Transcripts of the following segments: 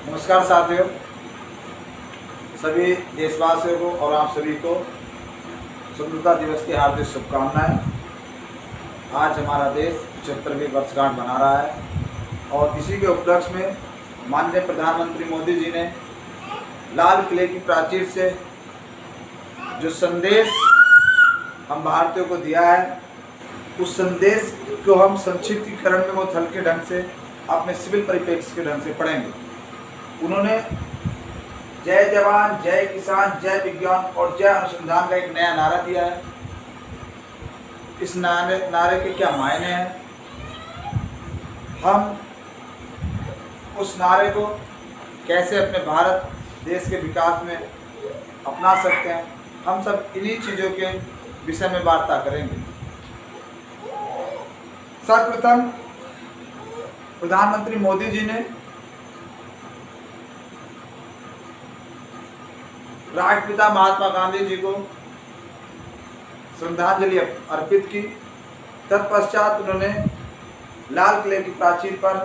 नमस्कार साथियों, सभी देशवासियों को और आप सभी को स्वतंत्रता दिवस की हार्दिक शुभकामनाएं। आज हमारा देश 75वीं वर्षगांठ मना रहा है और इसी के उपलक्ष्य में माननीय प्रधानमंत्री मोदी जी ने लाल किले की प्राचीर से जो संदेश हम भारतीयों को दिया है, उस संदेश को हम संक्षिप्तीकरण में बहुत हल्के ढंग से अपने सिविल परिप्रेक्ष्य के ढंग से पढ़ेंगे। उन्होंने जय जवान, जय किसान, जय विज्ञान और जय अनुसंधान का एक नया नारा दिया है। इस नारे के क्या मायने हैं, हम उस नारे को कैसे अपने भारत देश के विकास में अपना सकते हैं, हम सब इन्हीं चीज़ों के विषय में वार्ता करेंगे। सर्वप्रथम प्रधानमंत्री मोदी जी ने राष्ट्रपिता महात्मा गांधी जी को श्रद्धांजलि अर्पित की। तत्पश्चात उन्होंने लाल किले की प्राचीर पर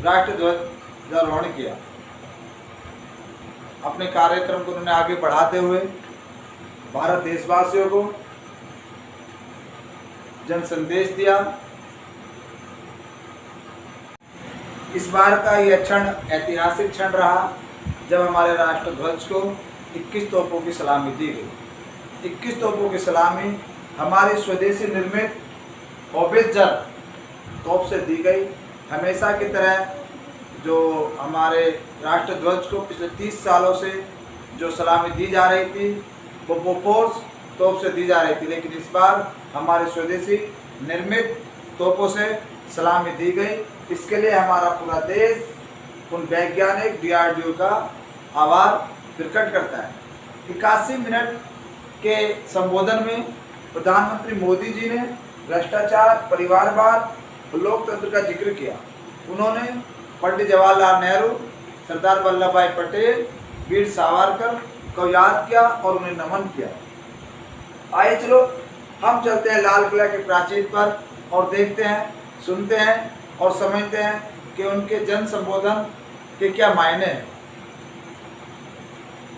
राष्ट्रध्वजारोहण किया। अपने कार्यक्रम को उन्होंने आगे बढ़ाते हुए भारत देशवासियों को जन संदेश दिया। इस बार का यह क्षण ऐतिहासिक क्षण रहा जब हमारे राष्ट्रध्वज को 21 तोपों की सलामी दी गई। 21 तोपों की सलामी हमारी स्वदेशी निर्मित होवित्ज़र तोप से दी गई। हमेशा की तरह जो हमारे राष्ट्रध्वज को पिछले 30 सालों से जो सलामी दी जा रही थी वो बोफोर्स तोप से दी जा रही थी, लेकिन इस बार हमारे स्वदेशी निर्मित तोपों से सलामी दी गई। इसके लिए हमारा पूरा देश उन वैज्ञानिक DRDO का आभार प्रकट करता है। 81 मिनट के संबोधन में प्रधानमंत्री मोदी जी ने भ्रष्टाचार, परिवारवाद और लोकतंत्र का जिक्र किया। उन्होंने पंडित जवाहरलाल नेहरू, सरदार वल्लभ भाई पटेल, वीर सावरकर को याद किया और उन्हें नमन किया। आइए चलो हम चलते हैं लाल किला के प्राचीर पर और देखते हैं, सुनते हैं और समझते हैं कि उनके जन संबोधन के क्या मायने हैं।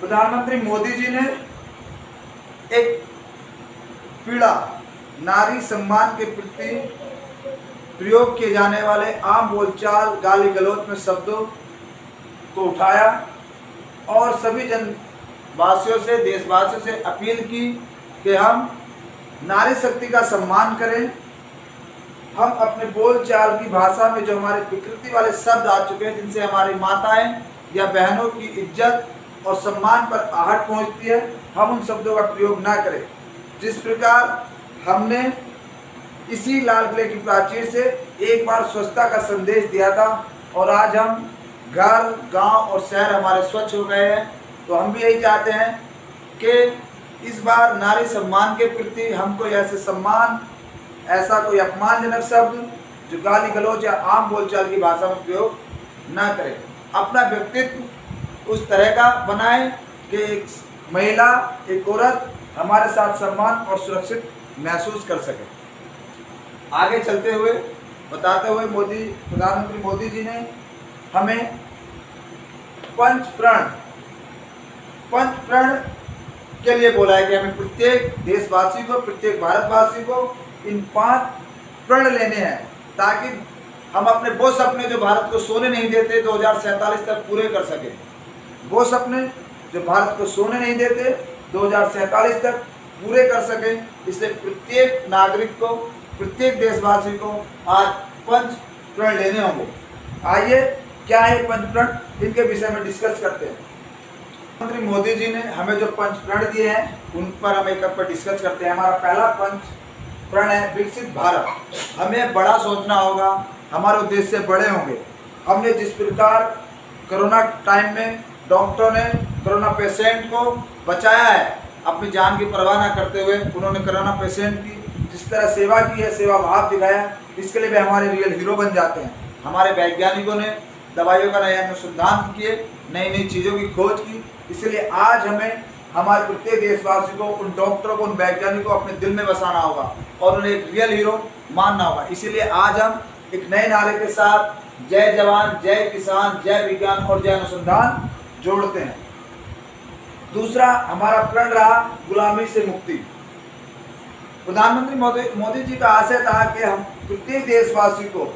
प्रधानमंत्री मोदी जी ने एक पीड़ा नारी सम्मान के प्रति प्रयोग किए जाने वाले आम बोलचाल, गाली गलौज में शब्दों को उठाया और सभी जनवासियों से, देशवासियों से अपील की कि हम नारी शक्ति का सम्मान करें। हम अपने बोलचाल की भाषा में जो हमारे विकृति वाले शब्द आ चुके हैं, जिनसे हमारी माताएं या बहनों की इज्जत और सम्मान पर आहट पहुंचती है, हम उन शब्दों का प्रयोग ना करें। जिस प्रकार हमने इसी लाल किले की प्राचीर से एक बार स्वच्छता का संदेश दिया था और आज हम घर, गांव और शहर हमारे स्वच्छ हो गए हैं, तो हम भी यही चाहते हैं कि इस बार नारी सम्मान के प्रति हमको ऐसे सम्मान, ऐसा कोई अपमानजनक शब्द जो गाली गलौज या आम बोलचाल की भाषा में प्रयोग ना करें। अपना व्यक्तित्व उस तरह का बनाएं कि एक महिला, एक औरत हमारे साथ सम्मान और सुरक्षित महसूस कर सके। आगे चलते हुए बताते हुए प्रधानमंत्री मोदी जी ने हमें पंच प्रण के लिए बोला है कि हमें प्रत्येक देशवासी को, प्रत्येक भारतवासी को इन 5 प्रण लेने हैं ताकि हम अपने वो सपने जो भारत को सोने नहीं देते 2047 तक पूरे कर सकें। वो सपने जो भारत को सोने नहीं देते 2047 तक पूरे कर सकें। इसलिए प्रत्येक नागरिक को, प्रत्येक देशवासी को आज 5 प्रण लेने होंगे। आइए क्या है 5 प्रण, इनके विषय में डिस्कस करते हैं। प्रधानमंत्री मोदी जी ने हमें जो 5 प्रण दिए हैं उन पर हम एक पर डिस्कस करते हैं। हमारा पहला 5 प्रण है विकसित भारत। हमें बड़ा सोचना होगा, हमारे उद्देश्य बड़े होंगे। हमने जिस प्रकार कोरोना टाइम में डॉक्टरों ने कोरोना पेशेंट को बचाया है, अपनी जान की परवाह न करते हुए उन्होंने कोरोना पेशेंट की जिस तरह सेवा की है, सेवा भाव दिखाया, इसके लिए वे हमारे रियल हीरो बन जाते हैं। हमारे वैज्ञानिकों ने दवाइयों का नया अनुसंधान किए, नई नई चीज़ों की खोज की। इसलिए आज हमें हमारे प्रत्येक देशवासी को, उन डॉक्टरों को, उन वैज्ञानिकों को अपने दिल में बसाना होगा और उन्हें एक रियल हीरो मानना होगा। इसीलिए आज हम एक नए नारे के साथ जय जवान, जय किसान, जय विज्ञान और जय अनुसंधान जोड़ते हैं। दूसरा हमारा प्रण रहा गुलामी से मुक्ति। प्रधानमंत्री मोदी जी का आशय था कि हम प्रत्येक देशवासी को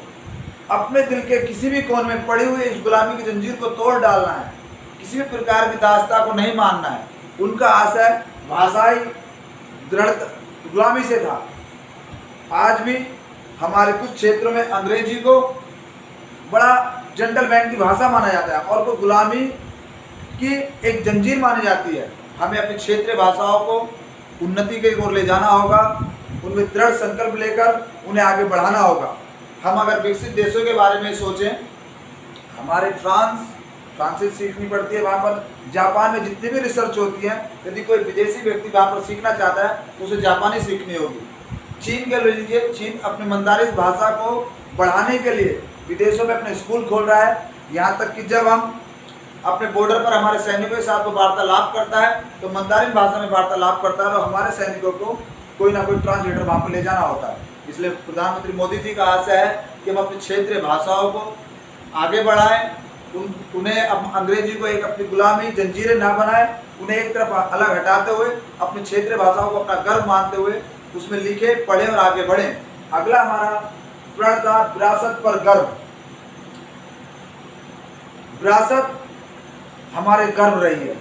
अपने दिल के किसी भी कोने में पड़ी हुई इस गुलामी की जंजीर को तोड़ डालना है, किसी भी प्रकार की दास्ता को नहीं मानना है। उनका आशय भाषाई दृढ़ गुलामी से था। आज भी हमारे कुछ क्षेत्रों में अंग्रेजी को बड़ा जेंटलमैन की भाषा माना जाता है और वो गुलामी की एक जंजीर मानी जाती है। हमें अपनी क्षेत्रीय भाषाओं को उन्नति की ओर ले जाना होगा, उनमें दृढ़ संकल्प लेकर उन्हें आगे बढ़ाना होगा। हम अगर विकसित देशों के बारे में सोचें, हमारे फ्रांसीसी सीखनी पड़ती है, वहाँ पर जापान में जितनी भी रिसर्च होती है, यदि कोई विदेशी व्यक्ति वहाँ पर सीखना चाहता है तो उसे जापानी सीखनी होगी। चीन के ले लीजिए, चीन अपनी मंदारिन भाषा को बढ़ाने के लिए विदेशों में अपने स्कूल खोल रहा है। यहाँ तक कि जब हम अपने बॉर्डर पर हमारे सैनिकों के साथ वो वार्तालाप करता है तो मंदारिन भाषा में वार्तालाप करता है, तो हमारे सैनिकों को कोई ना कोई ट्रांसलेटर वहाँ पर ले जाना होता है। इसलिए प्रधानमंत्री मोदी जी का आशय है कि हम अपनी क्षेत्रीय भाषाओं को आगे बढ़ाएं, उन्हें अब अंग्रेजी को एक अपनी गुलामी जंजीरें ना बनाएं, उन्हें एक तरफ अलग हटाते हुए अपनी क्षेत्रीय भाषाओं को अपना गर्व मानते हुए उसमें लिखे, पढ़ें और आगे बढ़ें। अगला हमारा प्रण था विरासत पर गर्व। विरासत हमारे गर्व रही है,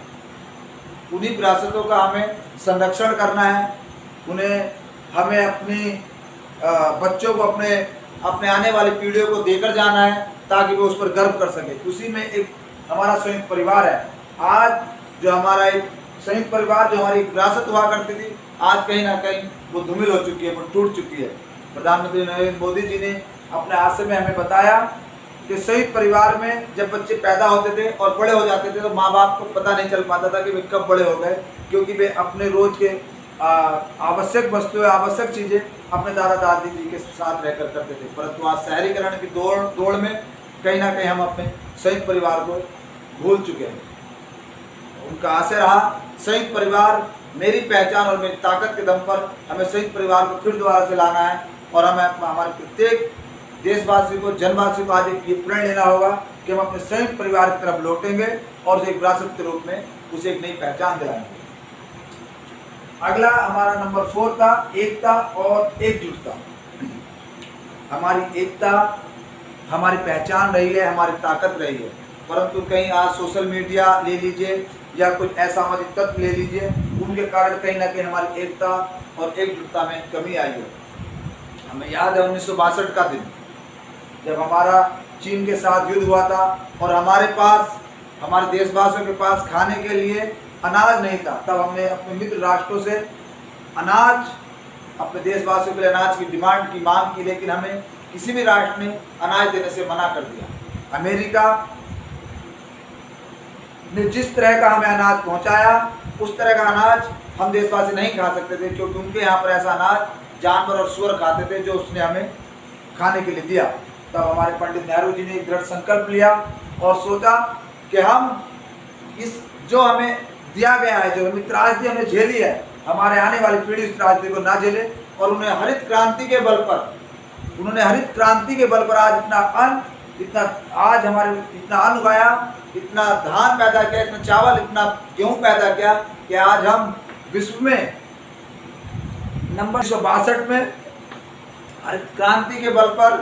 उन्हीं विरासतों का हमें संरक्षण करना है। उन्हें हमें अपनी बच्चों को अपने आने वाली पीढ़ियों को देकर जाना है ताकि वो उस पर गर्व कर सके। उसी में एक हमारा संयुक्त परिवार है। आज जो हमारा एक संयुक्त परिवार, जो हमारी विरासत हुआ करती थी, आज कहीं ना कहीं वो धूमिल हो चुकी है, वो टूट चुकी है। प्रधानमंत्री नरेंद्र मोदी जी ने अपने आशय में हमें बताया कि संयुक्त परिवार में जब बच्चे पैदा होते थे और बड़े हो जाते थे तो माँ बाप को पता नहीं चल पाता था कि वे कब बड़े हो गए, क्योंकि वे अपने रोज के आवश्यक वस्तुएं, आवश्यक चीज़ें अपने दादा दादी जी के साथ रहकर करते थे। परंतु आज शहरीकरण की दौड़ में कहीं ना कहीं हम अपने संयुक्त परिवार को भूल चुके हैं। उनका आशय रहा संयुक्त परिवार मेरी पहचान और मेरी ताकत के दम पर हमें संयुक्त परिवार को फिर दोबारा से लाना है और हमें हमारे प्रत्येक देशवासी को, जनवासी को आज ये प्रण लेना होगा कि हम अपने संयुक्त परिवार की तरफ लौटेंगे और उसे एक विरासत के रूप में उसे एक नई पहचान दिलाएंगे। अगला हमारा नंबर 4 था एकता और एकजुटता। हमारी एकता हमारी पहचान रही है, हमारी ताकत रही है, परंतु कहीं आज सोशल मीडिया ले लीजिए या कुछ असामाजिक तत्व ले लीजिए, उनके कारण कहीं ना कहीं हमारी एकता और एकजुटता में कमी आई है। हमें याद है 1962 का दिन, जब हमारा चीन के साथ युद्ध हुआ था और हमारे पास, हमारे देशवासियों के पास खाने के लिए अनाज नहीं था। तब हमने अपने मित्र राष्ट्रों से अनाज, अपने देशवासियों के लिए अनाज की मांग की, लेकिन हमें किसी भी राष्ट्र ने अनाज देने से मना कर दिया। अमेरिका ने जिस तरह का हमें अनाज पहुंचाया, उस तरह का अनाज हम देशवासी नहीं खा सकते थे, क्योंकि उनके यहाँ पर ऐसा अनाज जानवर और सूअर खाते थे जो उसने हमें खाने के लिए दिया। तब हमारे पंडित नेहरू जी ने एक दृढ़ संकल्प लिया और सोचा कि हम इस जो हमें दिया गया है, जो हमें त्रासदी हमने झेली है, हमारे आने वाली पीढ़ी इस त्रासदी को ना झेले। और उन्हें हरित क्रांति के बल पर आज आज हमारे इतना अन्न उगाया, इतना धान पैदा किया, इतना चावल, इतना गेहूं पैदा किया कि आज हम विश्व में नंबर 162 में हरित क्रांति के बल पर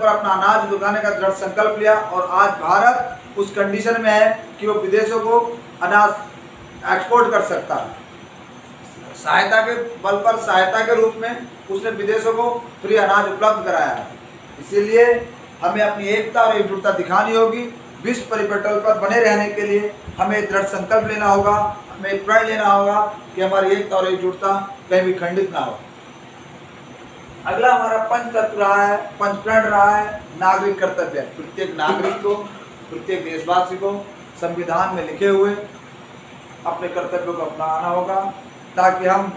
अपना अनाज उगाने का दृढ़ संकल्प लिया। और आज भारत उस कंडीशन में है कि वो विदेशों को अनाज एक्सपोर्ट कर सकता है। सहायता के बल पर, सहायता के रूप में उसने विदेशों को फ्री अनाज उपलब्ध कराया है। इसीलिए हमें अपनी एकता और एकजुटता दिखानी होगी। विश्व परिपटल पर बने रहने के लिए हमें दृढ़ संकल्प लेना होगा, हमें प्रण लेना होगा कि हमारी एकता और एकजुटता कहीं भी खंडित ना हो। अगला हमारा पंच प्रण रहा है नागरिक कर्तव्य। प्रत्येक नागरिक को, प्रत्येक देशवासी को संविधान में लिखे हुए अपने कर्तव्यों को अपनाना होगा, ताकि हम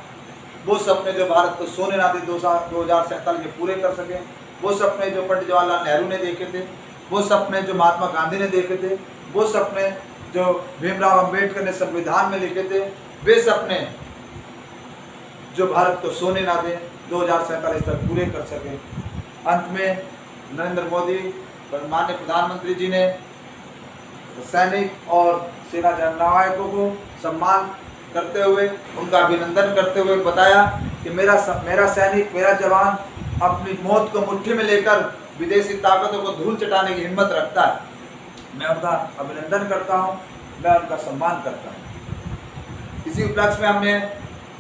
वो सपने जो भारत को सोने ना दे 2047 में पूरे कर सकें। वो सपने जो पंडित जवाहरलाल नेहरू ने देखे थे, वो सपने जो महात्मा गांधी ने देखे थे, वो सपने जो भीमराव अंबेडकर ने संविधान में लिखे थे, वे सपने जो भारत को सोने ना दें, 2047 तक पूरे कर सकें। अंत में नरेंद्र मोदी माननीय प्रधानमंत्री जी ने सैनिक और सेना जननायकों को सम्मान करते हुए, उनका अभिनंदन करते हुए बताया कि मेरा सैनिक, मेरा जवान अपनी मौत को मुट्ठी में लेकर विदेशी ताकतों को धूल चटाने की हिम्मत रखता है। मैं उनका अभिनंदन करता हूं, मैं उनका सम्मान करता हूं। इसी उपलक्ष्य में हमने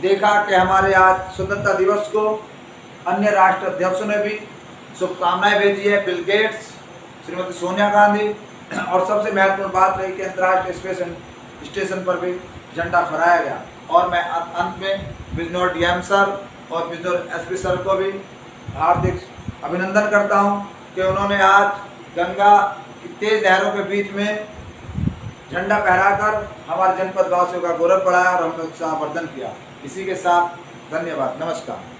देखा कि हमारे आज स्वतंत्रता दिवस को अन्य राष्ट्र अध्यक्षों ने भी शुभकामनाएं भेजी है, बिल गेट्स, श्रीमती सोनिया गांधी, और सबसे महत्वपूर्ण बात रही कि अंतर्राष्ट्रीय स्टेशन पर भी झंडा फहराया गया। और मैं अंत में बिजनौर डीएम सर और बिजनौर एसपी सर को भी हार्दिक अभिनंदन करता हूं कि उन्होंने आज गंगा की तेज लहरों के बीच में झंडा फहराकर हमारे जनपद वासियों का गौरव बढ़ाया और हमने उत्साहवर्धन किया। इसी के साथ धन्यवाद, नमस्कार।